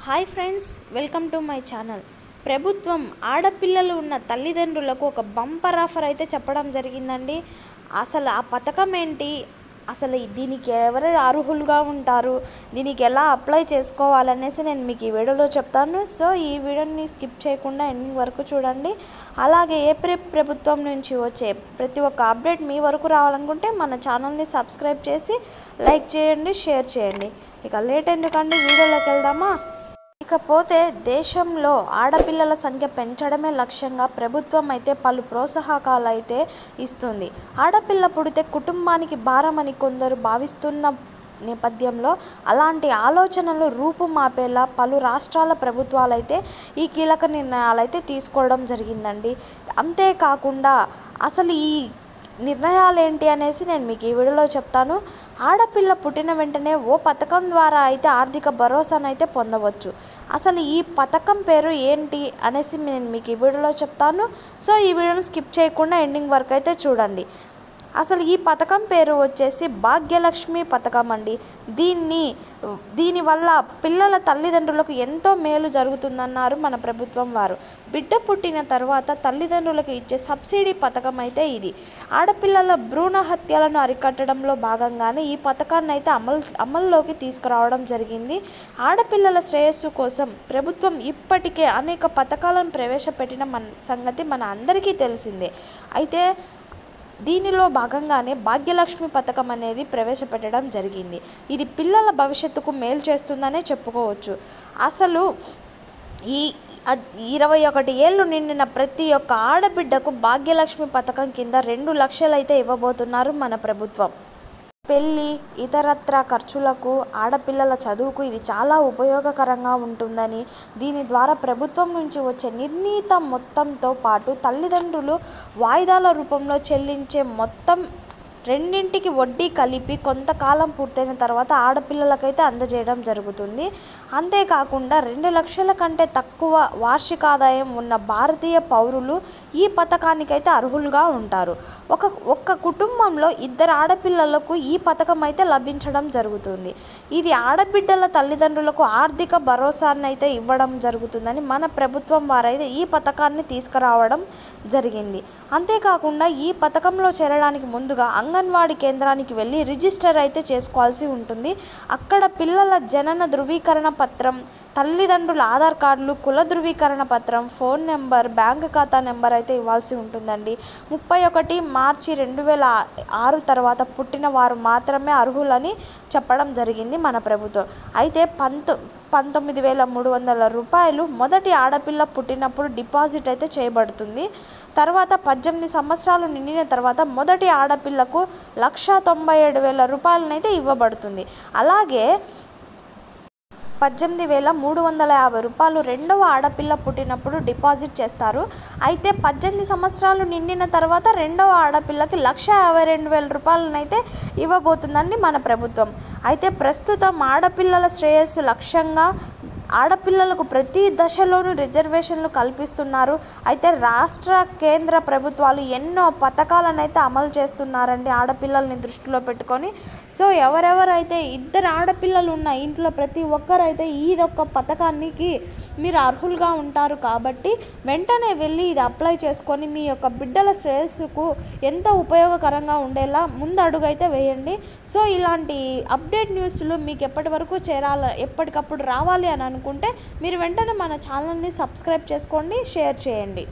Hi friends, welcome to my channel. ప్రభుత్వం ఆడపిల్లలు ఉన్న తల్లిదండ్రులకు ఒక బంపర్ ఆఫర్ అయితే చెప్పడం జరిగిందండి. అసలు ఆ పథకం ఏంటి, అసలు దీనికి ఎవరు అర్హులుగా ఉంటారు, దీనికి ఎలా అప్లై చేసుకోవాలనేసి నేను మీకు ఈ వీడియోలో చెప్తాను. సో ఈ వీడియోని స్కిప్ చేయకుండా ఎండింగ్ వరకు చూడండి. అలాగే ఏప్రిల్ ప్రభుత్వం నుంచి వచ్చే ప్రతి ఒక్క అప్డేట్ మీ వరకు రావాలనుకుంటే మన ఛానల్ని సబ్స్క్రైబ్ చేసి లైక్ చేయండి, షేర్ చేయండి. ఇక లేట్ ఎందుకండి, వీడియోలోకి వెళ్దామా. ఇకపోతే దేశంలో ఆడపిల్లల సంఖ్య పెంచడమే లక్ష్యంగా ప్రభుత్వం అయితే పలు ప్రోత్సాహకాలు అయితే ఇస్తుంది. ఆడపిల్ల పుడితే కుటుంబానికి భారమని కొందరు భావిస్తున్న నేపథ్యంలో అలాంటి ఆలోచనలు రూపుమాపేలా పలు రాష్ట్రాల ప్రభుత్వాలు అయితే ఈ కీలక నిర్ణయాలు అయితే తీసుకోవడం జరిగిందండి. అంతేకాకుండా అసలు ఈ నిర్ణయాలు ఏంటి అనేసి నేను మీకు ఈ వీడియోలో చెప్తాను. ఆడపిల్ల పుట్టిన వెంటనే ఓ పథకం ద్వారా అయితే ఆర్థిక భరోసానైతే పొందవచ్చు. అసలు ఈ పథకం పేరు ఏంటి అనేసి నేను మీకు ఈ వీడియోలో చెప్తాను. సో ఈ వీడియోని స్కిప్ చేయకుండా ఎండింగ్ వరకు అయితే చూడండి. అసలు ఈ పథకం పేరు వచ్చేసి భాగ్యలక్ష్మి పథకం అండి. దీనివల్ల పిల్లల తల్లిదండ్రులకు ఎంతో మేలు జరుగుతుందన్నారు మన ప్రభుత్వం వారు. బిడ్డ పుట్టిన తర్వాత తల్లిదండ్రులకు ఇచ్చే సబ్సిడీ పథకం అయితే ఇది. ఆడపిల్లల భ్రూణ హత్యలను అరికట్టడంలో భాగంగానే ఈ పథకాన్ని అయితే అమల్లోకి తీసుకురావడం జరిగింది. ఆడపిల్లల శ్రేయస్సు కోసం ప్రభుత్వం ఇప్పటికే అనేక పథకాలను ప్రవేశపెట్టిన సంగతి మన అందరికీ తెలిసిందే. అయితే దీనిలో భాగంగానే భాగ్యలక్ష్మి పథకం అనేది ప్రవేశపెట్టడం జరిగింది. ఇది పిల్లల భవిష్యత్తుకు మేలు చేస్తుందనే చెప్పుకోవచ్చు. అసలు ఈ 21 ఏళ్ళు నిండిన ప్రతి ఒక్క ఆడబిడ్డకు భాగ్యలక్ష్మి పథకం కింద 2 లక్షలు అయితే ఇవ్వబోతున్నారు మన ప్రభుత్వం. పెళ్ళి, ఇతరత్ర ఖర్చులకు, ఆడపిల్లల చదువుకు ఇది చాలా ఉపయోగకరంగా ఉంటుందని, దీని ద్వారా ప్రభుత్వం నుంచి వచ్చే నిర్ణీత మొత్తంతో పాటు తల్లిదండ్రులు వాయిదాల రూపంలో చెల్లించే మొత్తం రెండింటికి వడ్డీ కలిపి కొంతకాలం పూర్తయిన తర్వాత ఆడపిల్లలకైతే అందజేయడం జరుగుతుంది. అంతేకాకుండా 2 లక్షల కంటే తక్కువ వార్షిక ఆదాయం ఉన్న భారతీయ పౌరులు ఈ పథకానికైతే అర్హులుగా ఉంటారు. ఒక్క కుటుంబంలో 2 ఆడపిల్లలకు ఈ పథకం అయితే లభించడం జరుగుతుంది. ఇది ఆడబిడ్డల తల్లిదండ్రులకు ఆర్థిక భరోసాన్ని అయితే ఇవ్వడం జరుగుతుందని మన ప్రభుత్వం వారైతే ఈ పథకాన్ని తీసుకురావడం జరిగింది. అంతేకాకుండా ఈ పథకంలో చేరడానికి ముందుగా అంగన్వాడీ కేంద్రానికి వెళ్ళి రిజిస్టర్ అయితే చేసుకోవాల్సి ఉంటుంది. అక్కడ పిల్లల జనన ధృవీకరణ పత్రం, తల్లిదండ్రుల ఆధార్ కార్డులు, కుల ధృవీకరణ పత్రం, ఫోన్ నెంబర్, బ్యాంక్ ఖాతా నెంబర్ అయితే ఇవ్వాల్సి ఉంటుందండి. 31 మార్చి 2006 తర్వాత పుట్టిన వారు మాత్రమే అర్హులని చెప్పడం జరిగింది మన ప్రభుత్వం. అయితే 19,300 రూపాయలు మొదటి ఆడపిల్ల పుట్టినప్పుడు డిపాజిట్ అయితే చేయబడుతుంది. తర్వాత 18 సంవత్సరాలు నిండిన తర్వాత మొదటి ఆడపిల్లకు 1,97,000 రూపాయలనైతే ఇవ్వబడుతుంది. అలాగే 18,350 రూపాయలు రెండవ ఆడపిల్ల పుట్టినప్పుడు డిపాజిట్ చేస్తారు. అయితే 18 సంవత్సరాలు నిండిన తర్వాత రెండవ ఆడపిల్లకి 1,52,000 రూపాయలనైతే ఇవ్వబోతుందండి మన ప్రభుత్వం. అయితే ప్రస్తుతం ఆడపిల్లల శ్రేయస్సు లక్ష్యంగా ఆడపిల్లలకు ప్రతి దశలోనూ రిజర్వేషన్లు కల్పిస్తున్నారు. అయితే రాష్ట్ర కేంద్ర ప్రభుత్వాలు ఎన్నో పథకాలను అయితే అమలు చేస్తున్నారండి ఆడపిల్లల్ని దృష్టిలో పెట్టుకొని. సో ఎవరెవరైతే 2 ఆడపిల్లలు ఉన్న ఇంట్లో ప్రతి ఒక్కరైతే ఇదొక్క పథకానికి మీరు అర్హులుగా ఉంటారు. కాబట్టి వెంటనే వెళ్ళి ఇది అప్లై చేసుకొని మీ యొక్క బిడ్డల శ్రేయస్సుకు ఎంతో ఉపయోగకరంగా ఉండేలా ముందు అడుగు అయితే వేయండి. సో ఇలాంటి అప్డేట్ న్యూస్లు మీకు ఎప్పటికప్పుడు రావాలి అని అనుకుంటే మీరు వెంటనే మన ఛానల్ని సబ్స్క్రైబ్ చేసుకోండి, షేర్ చేయండి.